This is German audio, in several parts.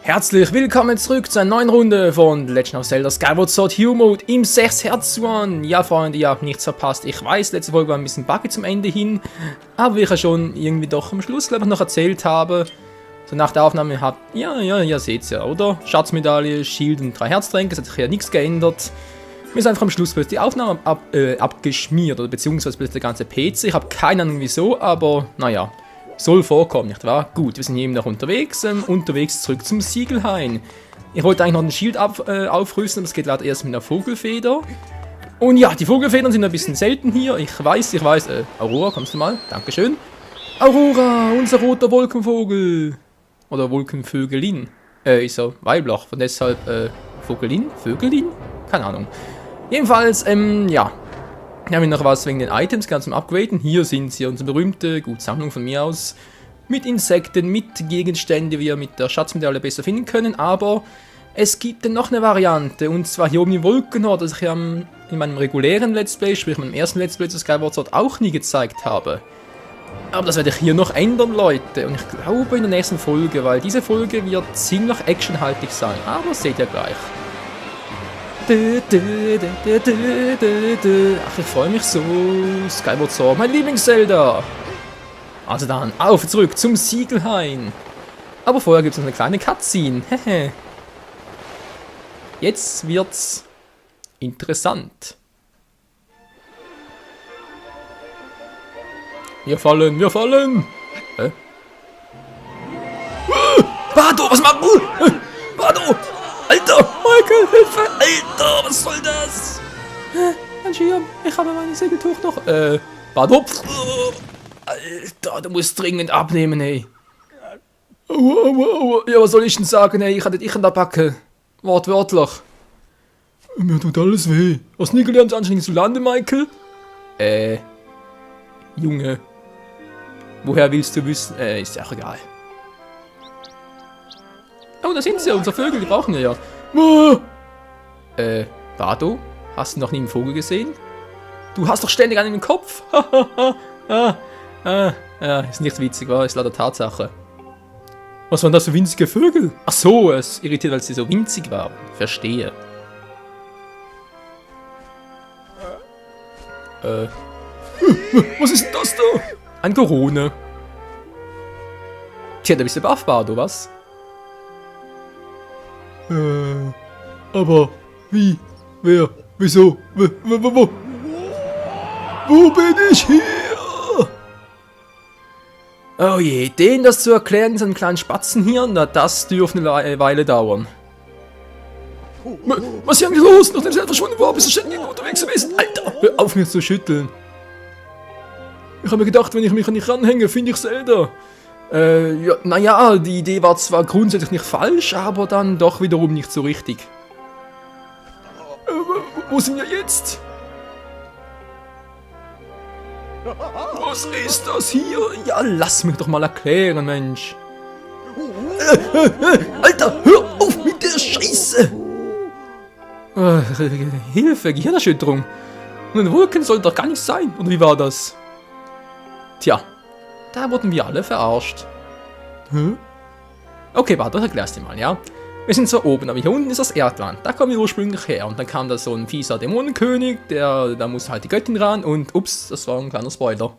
Herzlich willkommen zurück zu einer neuen Runde von Legend of Zelda Skyward Sword Hero Mode im 6 Herz Run. Ja Freunde, ihr habt nichts verpasst. Ich weiß, letzte Folge war ein bisschen buggy zum Ende hin, aber wie ich ja schon irgendwie doch am Schluss, glaube ich, noch erzählt habe, so nach der Aufnahme habt, ihr seht's ja, oder? Schatzmedaille, Schild und 3 Herztränke, es hat sich ja nichts geändert. Mir ist einfach am Schluss die Aufnahme abgeschmiert, oder beziehungsweise der ganze PC. Ich habe keine Ahnung wieso, aber naja. Soll vorkommen, nicht wahr? Gut, wir sind eben noch unterwegs zurück zum Siegelhain. Ich wollte eigentlich noch den Schild aufrüsten, aber es geht leider erst mit einer Vogelfeder. Und ja, die Vogelfedern sind ein bisschen selten hier. Ich weiß. Aurora, kommst du mal? Dankeschön. Aurora, unser roter Wolkenvogel. Oder Wolkenvögelin. Ist er weiblich, von deshalb, Vogelin? Keine Ahnung. Jedenfalls, ja. Wir haben noch was wegen den Items, ganz zum Upgraden. Hier sind sie, unsere berühmte, gut, Sammlung von mir aus. Mit Insekten, mit Gegenständen, die wir mit der Schatzmedaille besser finden können. Aber es gibt dann noch eine Variante. Und zwar hier oben im Wolkenhort, das ich ja in meinem regulären Let's Play, sprich meinem ersten Let's Play zu Skyward Sword auch nie gezeigt habe. Aber das werde ich hier noch ändern, Leute. Und ich glaube in der nächsten Folge, weil diese Folge wird ziemlich actionhaltig sein. Aber seht ihr gleich. Ach, ich freue mich so. Skyward Sword, mein Lieblings-Zelda. Also dann, zurück zum Siegelhain. Aber vorher gibt es noch eine kleine Cutscene. Jetzt wird's interessant. Wir fallen. Hä? Bardo, was machst du? Bardo! Alter, Michael, Hilfe! Alter, was soll das? Ein Schirm, ich habe mein Segeltuch noch. Bardo. Alter, du musst dringend abnehmen, ey. Aua. Ja, was soll ich denn sagen, ey? Ich hatte dich an der Backe. Wortwörtlich. Mir tut alles weh. Hast nie gelernt, anständig zu landen, Michael? Junge. Woher willst du wissen? Ist ja auch egal. Oh, da sind sie, unsere Vögel, die brauchen wir ja. Bardo? Hast du noch nie einen Vogel gesehen? Du hast doch ständig einen im Kopf. Ist nicht witzig, war, ist leider Tatsache. Was waren das für winzige Vögel? Ach so, es irritiert, weil sie so winzig waren. Verstehe. Was ist denn das da? Ein Gorone. Tja, da bist du baff, Bardo, was? Aber wie? Wer? Wieso? Wo? Wo bin ich hier? Oh je, denen das zu erklären, diesen kleinen Spatzen hier, na das dürfte eine Weile dauern. Was ist hier eigentlich los? Nachdem sie verschwunden war, bist du ständig unterwegs gewesen. Alter, hör auf mich zu schütteln. Ich habe mir gedacht, wenn ich mich an dich ranhänge, finde ich Zelda. Ja, naja, die Idee war zwar grundsätzlich nicht falsch, aber dann doch wiederum nicht so richtig. Wo sind wir jetzt? Was ist das hier? Ja, lass mich doch mal erklären, Mensch. Alter, hör auf mit der Scheiße! Hilfe, Gehirnerschütterung. Und ein Wolken soll doch gar nicht sein. Und wie war das? Tja. Da wurden wir alle verarscht. Okay, warte, ich erklär's dir mal, ja? Wir sind zwar oben, aber hier unten ist das Erdland. Da kommen wir ursprünglich her. Und dann kam da so ein fieser Dämonenkönig, da muss halt die Göttin ran und ups, das war ein kleiner Spoiler.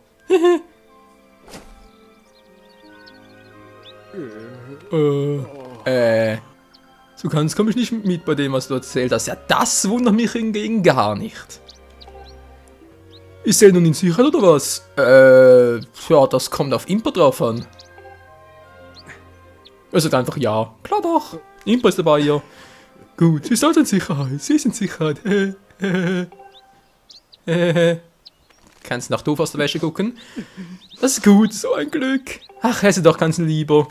So ganz komme ich nicht mit bei dem, was du erzählt hast. Ja, das wundert mich hingegen gar nicht. Ist Zelda nun in Sicherheit oder was? Ja, das kommt auf Impa drauf an. Er sagt einfach ja. Klar doch. Impa ist dabei, ja. Gut, sie ist also in Sicherheit. Sie ist in Sicherheit. Kannst nach doof aus der Wäsche gucken? Das ist gut, so ein Glück. Ach, er ist doch ganz lieber.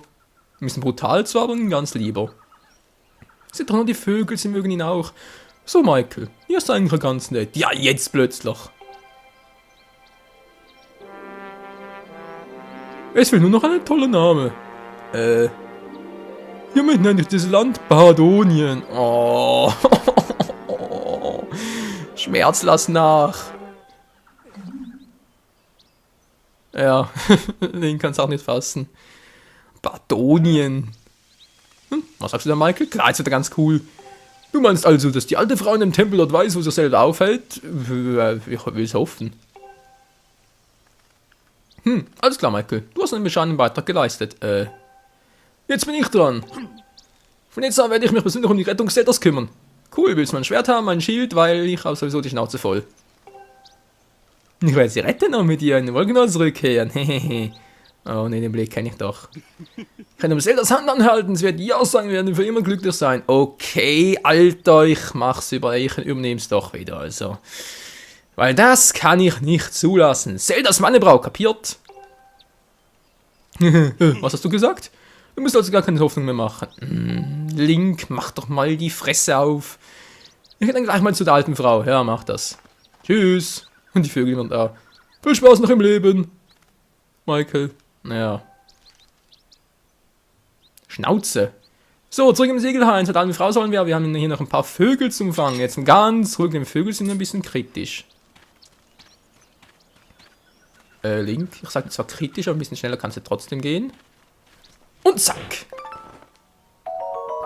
Ein bisschen brutal zwar, aber ganz lieber. Sind doch nur die Vögel, sie mögen ihn auch. So, Michael, ihr ist eigentlich ganz nett. Ja, jetzt plötzlich. Es fehlt nur noch ein toller Name. Hiermit nenne ich das Land Bardonien. Oh. Schmerz lass nach. Ja, den kannst du auch nicht fassen. Bardonien. Was sagst du da, Michael? Klar, ist ja ganz cool. Du meinst also, dass die alte Frau in dem Tempel dort weiß, wo sich Zelda aufhält? Ich will es hoffen. Alles klar, Michael. Du hast einen bescheidenen Beitrag geleistet. Jetzt bin ich dran. Von jetzt an werde ich mich persönlich um die Rettung Zeldas kümmern. Cool, willst du mein Schwert haben, mein Schild, weil ich habe sowieso die Schnauze voll. Ich werde sie retten und mit ihr in den Wolkenau zurückkehren. Oh ne, den Blick kenne ich doch. Ich kann ihm Zeldas Hand anhalten, sie wird ja sagen, wir werden für immer glücklich sein. Okay, Alter, ich mach's ich übernehm's doch wieder, also. Weil das kann ich nicht zulassen. Zeldas Mannebrau, kapiert? Was hast du gesagt? Du musst also gar keine Hoffnung mehr machen. Link, mach doch mal die Fresse auf. Ich gehe dann gleich mal zu der alten Frau. Ja, mach das. Tschüss. Und die Vögel waren da. Viel Spaß noch im Leben. Michael. Naja. Schnauze. So, zurück im Segelhain. Zur alten Frau sollen wir. Wir haben hier noch ein paar Vögel zum Fangen. Jetzt ganz ruhig. Die Vögel sind ein bisschen kritisch. Link. Ich sage zwar kritisch, aber ein bisschen schneller kannst du trotzdem gehen. Und zack.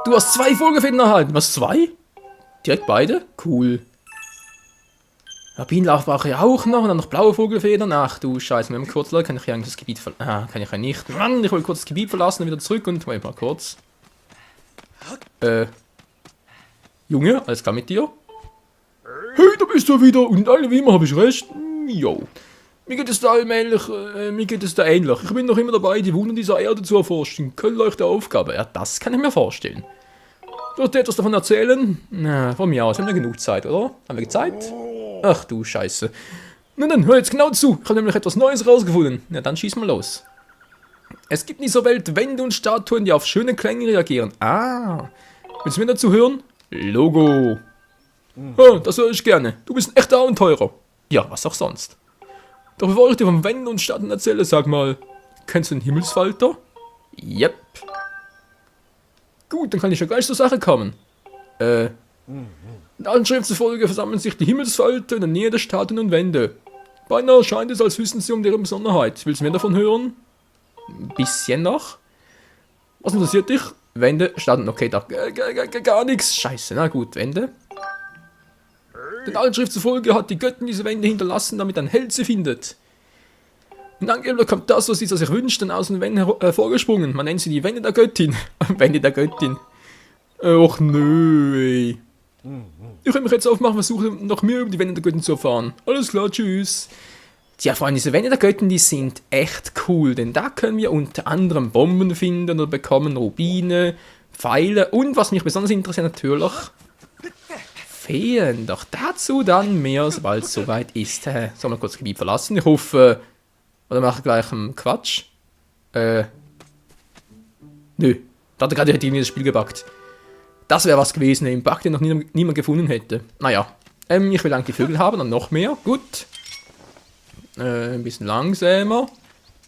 Du hast 2 Vogelfedern erhalten. Was, 2? Direkt beide? Cool. Ja, Bienenlauf brauche ich auch noch. Und dann noch blaue Vogelfedern. Ach du Scheiße. Wenn wir kurz Leute, kann ich ja eigentlich das Gebiet verlassen. Ah, kann ich ja nicht. Mann, ich will kurz das Gebiet verlassen und wieder zurück. Und wait mal kurz. Junge, alles klar mit dir? Hey, da bist du wieder. Und alle wie immer habe ich recht. Jo. Mir geht es da allmählich, mir geht es da ähnlich. Ich bin noch immer dabei, die Wunder dieser Erde zu erforschen. Könnt ihr euch die Aufgabe? Ja, das kann ich mir vorstellen. Wollt ihr etwas davon erzählen? Na, von mir aus, haben wir genug Zeit, oder? Haben wir Zeit? Ach du Scheiße. Nun, hör jetzt genau zu. Ich habe nämlich etwas Neues rausgefunden. Na, dann schieß mal los. Es gibt in dieser Welt Wände und Statuen, die auf schöne Klänge reagieren. Ah. Willst du mir dazu hören? Logo. Ja, das höre ich gerne. Du bist ein echter Abenteurer. Ja, was auch sonst. Doch bevor ich dir von Wänden und Statuen erzähle, sag mal, kennst du den Himmelsfalter? Yep. Gut, dann kann ich ja gleich zur Sache kommen. In allen Schriften zufolge versammeln sich die Himmelsfalter in der Nähe der Statuen und Wände. Beinahe scheint es, als wüssten sie um deren Besonderheit. Willst du mehr davon hören? Ein bisschen noch. Was interessiert dich? Wände, Statuen, okay, da gar nichts. Scheiße, na gut, Wände. Den alten Schrift zufolge hat die Göttin diese Wände hinterlassen, damit ein Held sie findet. Und angeblich kommt das, was dieser sich wünscht, dann aus den Wänden hervorgesprungen. Man nennt sie die Wände der Göttin. Wände der Göttin. Och nö, ey. Ich will mich jetzt aufmachen, versuche noch mehr über die Wände der Göttin zu erfahren. Alles klar, tschüss. Tja, vor allem diese Wände der Göttin, die sind echt cool, denn da können wir unter anderem Bomben finden oder bekommen Rubine, Pfeile und, was mich besonders interessiert, natürlich Feen. Doch dazu dann mehr, sobald es soweit ist. Sollen wir kurz das Gebiet verlassen? Ich hoffe, oder mache ich gleich einen Quatsch? Nö. Da hat er gerade irgendwie das Spiel gebackt. Das wäre was gewesen, ein Bug, den noch niemand gefunden hätte. Naja, ich will eigentlich die Vögel haben, dann noch mehr. Gut. Ein bisschen langsamer.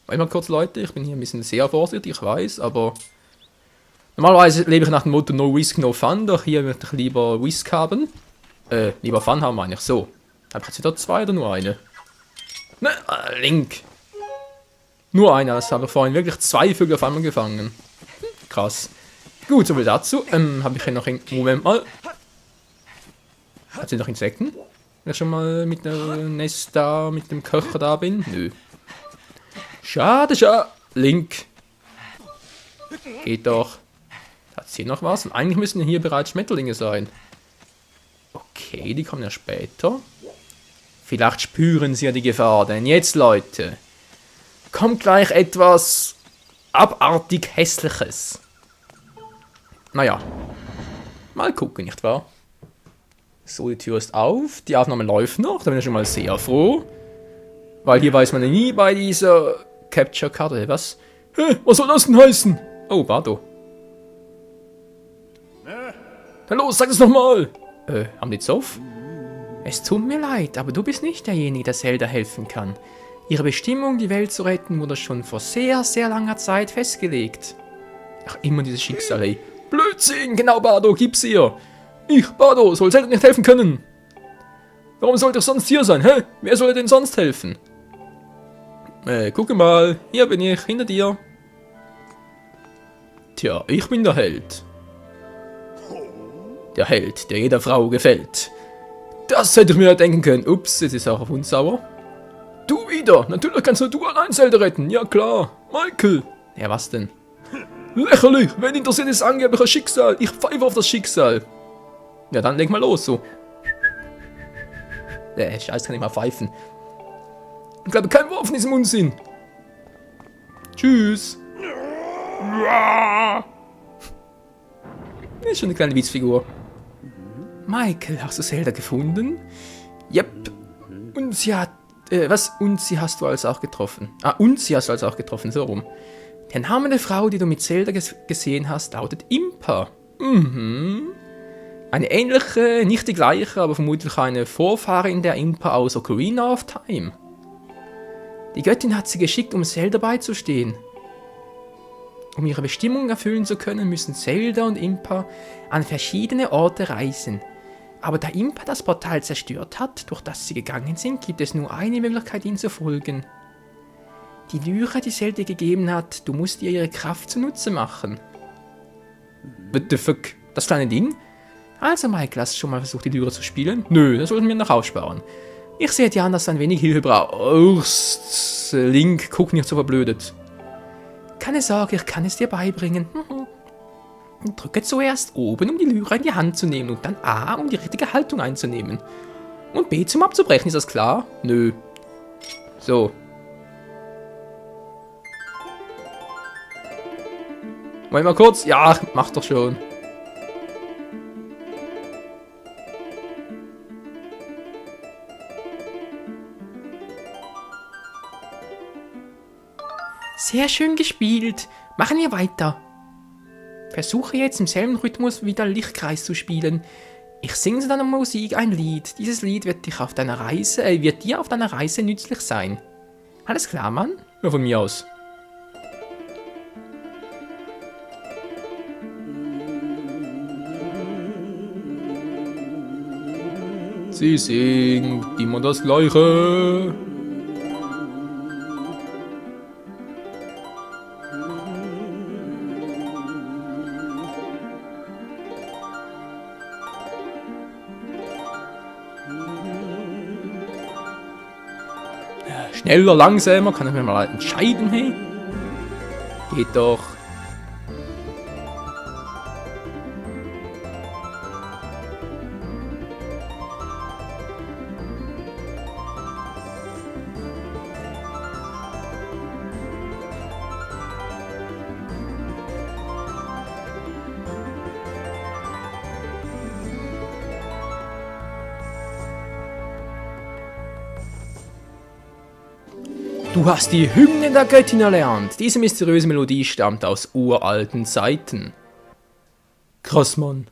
Warte mal kurz, Leute, ich bin hier ein bisschen sehr vorsichtig, ich weiß, aber normalerweise lebe ich nach dem Motto No Risk, No Fun, doch hier möchte ich lieber Risk haben. Lieber Fun haben, meine ich. So. Habe ich jetzt wieder 2 oder nur eine? Ne, Link. Nur eine, das habe ich vorhin wirklich 2 Vögel auf einmal gefangen. Krass. Gut, soviel dazu. Habe ich hier noch Moment mal. Hat sie noch Insekten? Wenn ich schon mal mit der Nest da, mit dem Köcher da bin? Nö. Schade, schade. Link. Geht doch. Hat hier noch was? Und eigentlich müssen hier bereits Schmetterlinge sein. Okay, die kommen ja später. Vielleicht spüren sie ja die Gefahr, denn jetzt, Leute, kommt gleich etwas abartig Hässliches. Naja, mal gucken, nicht wahr? So, die Tür ist auf, die Aufnahme läuft noch, da bin ich schon mal sehr froh. Weil hier weiß man ja nie bei dieser Capture-Karte, was? Hä, was soll das denn heißen? Oh, Bardo. Hallo, sag es nochmal! Haben die Zoff? Es tut mir leid, aber du bist nicht derjenige, der Zelda helfen kann. Ihre Bestimmung, die Welt zu retten, wurde schon vor sehr, sehr langer Zeit festgelegt. Ach, immer dieses Schicksal, ey. Blödsinn, genau, Bardo, gib's ihr. Ich, Bardo, soll Zelda nicht helfen können. Warum sollte ich sonst hier sein, hä? Wer soll denn sonst helfen? Gucke mal, hier bin ich, hinter dir. Tja, ich bin der Held. Der Held, der jeder Frau gefällt. Das hätte ich mir ja denken können. Ups, jetzt ist er auch auf uns sauer. Du wieder! Natürlich kannst nur du allein Zelda retten. Ja klar. Michael. Ja, was denn? Lächerlich! Wen interessiert das angebliche Schicksal? Ich pfeife auf das Schicksal. Ja, dann leg mal los, so. Scheiße, kann ich mal pfeifen. Ich glaube, kein Wort von diesem Unsinn. Tschüss. Das ist schon eine kleine Witzfigur. Michael, hast du Zelda gefunden? Yep. Und sie hat... was? Und sie hast du also auch getroffen. Und sie hast du also auch getroffen, so rum. Der Name der Frau, die du mit Zelda gesehen hast, lautet Impa. Eine ähnliche, nicht die gleiche, aber vermutlich eine Vorfahrin der Impa aus Ocarina of Time. Die Göttin hat sie geschickt, um Zelda beizustehen. Um ihre Bestimmung erfüllen zu können, müssen Zelda und Impa an verschiedene Orte reisen. Aber da Impa das Portal zerstört hat, durch das sie gegangen sind, gibt es nur eine Möglichkeit, ihnen zu folgen. Die Lyra, die Zelda gegeben hat, du musst ihr ihre Kraft zunutze machen. What the fuck? Das kleine Ding? Also Mike, hast du schon mal versucht, die Lyra zu spielen? Nö, das sollten wir noch aussparen. Ich sehe dir an, dass du ein wenig Hilfe brauchst. Link, guck nicht so verblödet. Keine Sorge, ich kann es dir beibringen. Drücke zuerst oben, um die Lyra in die Hand zu nehmen und dann A, um die richtige Haltung einzunehmen. Und B zum Abzubrechen, ist das klar? Nö. So. Wollen wir mal kurz? Ja, mach doch schon. Sehr schön gespielt. Machen wir weiter. Versuche jetzt im selben Rhythmus wieder Lichtkreis zu spielen. Ich singe zu deiner Musik ein Lied. Dieses Lied wird dir auf deiner Reise nützlich sein. Alles klar, Mann? Ja, von mir aus. Sie singt immer das Gleiche. Schneller, langsamer, kann ich mir mal entscheiden, hey? Geht doch. Du hast die Hymne der Göttin erlernt. Diese mysteriöse Melodie stammt aus uralten Zeiten. Krass, Mann.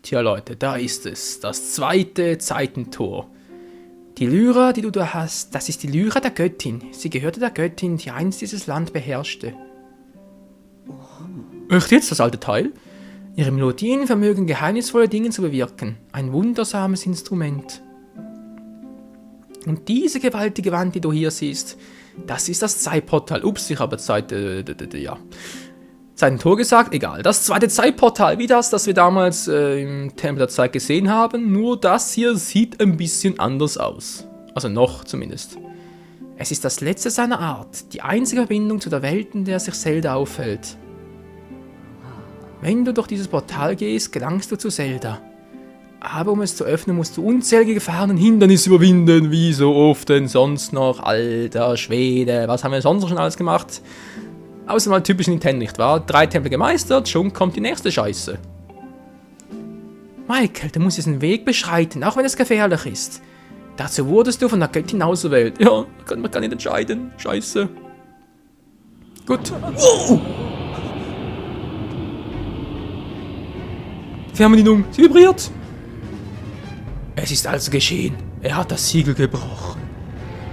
Tja, Leute, da ist es. Das zweite Zeitentor. Die Lyra, die du da hast, das ist die Lyra der Göttin. Sie gehörte der Göttin, die einst dieses Land beherrschte. Echt jetzt, das alte Teil? Ihre Melodien vermögen geheimnisvolle Dinge zu bewirken. Ein wundersames Instrument. Und diese gewaltige Wand, die du hier siehst, das ist das Zeitportal. Ups, ich habe Zeitentor gesagt, egal. Das zweite Zeitportal, wie das wir damals im Tempel der Zeit gesehen haben, nur das hier sieht ein bisschen anders aus. Also noch zumindest. Es ist das letzte seiner Art, die einzige Verbindung zu der Welt, in der sich Zelda aufhält. Wenn du durch dieses Portal gehst, gelangst du zu Zelda. Aber um es zu öffnen, musst du unzählige Gefahren und Hindernisse überwinden, wie so oft denn sonst noch. Alter Schwede, was haben wir sonst schon alles gemacht? Außer mal typisch Nintendo, nicht wahr? 3 Tempel gemeistert, schon kommt die nächste Scheiße. Michael, du musst diesen Weg beschreiten, auch wenn es gefährlich ist. Dazu wurdest du von der Göttin auserwählt. Ja, man kann nicht entscheiden. Scheiße. Gut. Oh! Fernbedienung, sie vibriert. Es ist also geschehen. Er hat das Siegel gebrochen.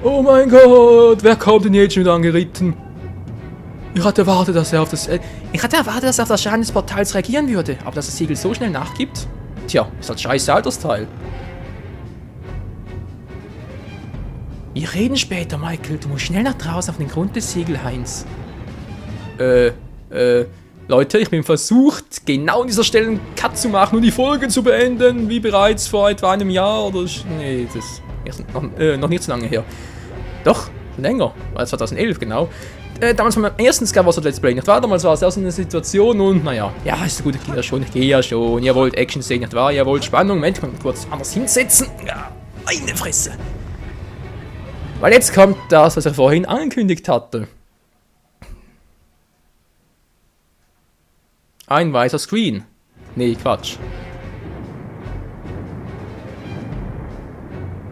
Oh mein Gott, wer kommt denn jetzt schon wieder angeritten? Ich hatte erwartet, dass er auf das Schein des Portals reagieren würde, aber dass das Siegel so schnell nachgibt? Tja, ist halt scheiße Altersteil. Wir reden später, Michael. Du musst schnell nach draußen auf den Grund des Segelhains. Leute, ich bin versucht, genau an dieser Stelle einen Cut zu machen und die Folge zu beenden, wie bereits vor etwa einem Jahr oder... Nee, das ist noch nicht so lange her. Doch, schon länger. War 2011, genau. Damals von meinem ersten Skyward Sword Let's Play, nicht wahr? Damals war es erst eine Situation und, naja, ja, ist gut, ich gehe ja schon. Ihr wollt Action sehen, nicht wahr? Ihr wollt Spannung. Moment, ich kann mich kurz anders hinsetzen. Ja, meine Fresse. Weil jetzt kommt das, was ich vorhin angekündigt hatte. Ein weißer Screen. Nee, Quatsch.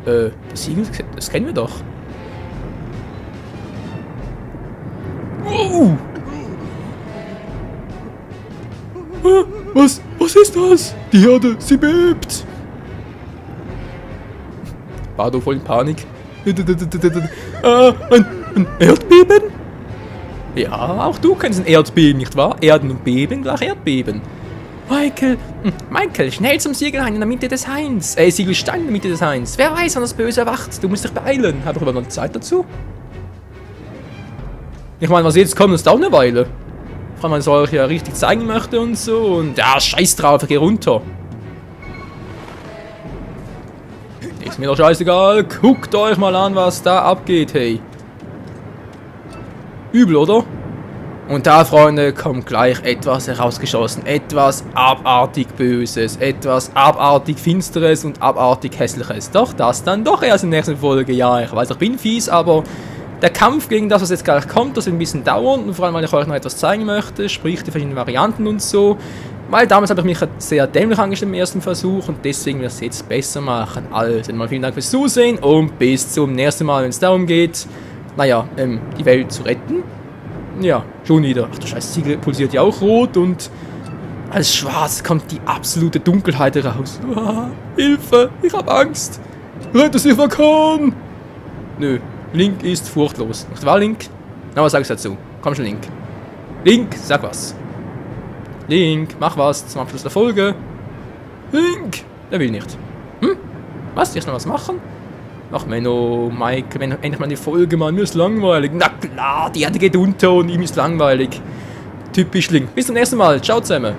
Das Siegel, das kennen wir doch. Wow! Was ist das? Die Erde, sie bebt! Bardo voll in Panik. Ein Erdbeben? Ja, auch du kennst ein Erdbeben, nicht wahr? Erden und Beben gleich Erdbeben. Michael, schnell zum Siegelhain in der Mitte des Hains. Siegelstein in der Mitte des Hains. Wer weiß, wann das Böse erwacht. Du musst dich beeilen. Habe ich aber noch Zeit dazu? Ich meine, was jetzt kommt, ist auch eine Weile. Vor allem, wenn ich euch ja richtig zeigen möchte und so. Und ja, scheiß drauf, ich geh runter. Ist mir doch scheißegal. Guckt euch mal an, was da abgeht, hey. Übel, oder? Und da, Freunde, kommt gleich etwas herausgeschossen. Etwas abartig Böses. Etwas abartig Finsteres und abartig Hässliches. Doch, das dann doch erst in der nächsten Folge. Ja, ich weiß, ich bin fies, aber der Kampf gegen das, was jetzt gleich kommt, das wird ein bisschen dauern. Und vor allem, weil ich euch noch etwas zeigen möchte. Sprich, die verschiedenen Varianten und so. Weil damals habe ich mich sehr dämlich angestellt im ersten Versuch. Und deswegen will ich es jetzt besser machen. Also, mal vielen Dank fürs Zusehen. Und bis zum nächsten Mal, wenn es darum geht, naja, die Welt zu retten. Ja, schon wieder. Ach du Scheiße, Siegel pulsiert ja auch rot und als schwarz kommt die absolute Dunkelheit heraus. Hilfe, ich hab Angst. Rette sich, wer kann. Nö, Link ist furchtlos. Nicht wahr, Link? Na, was sagst du dazu? Komm schon, Link. Link, sag was. Link, mach was zum Abschluss der Folge. Link, der will nicht. Was? Erst noch was machen? Ach Menno, Mike, wenn endlich mal die Folge, Mann, mir ist langweilig. Na klar, die Erde geht unter und ihm ist langweilig. Typisch Link. Bis zum nächsten Mal. Ciao zusammen.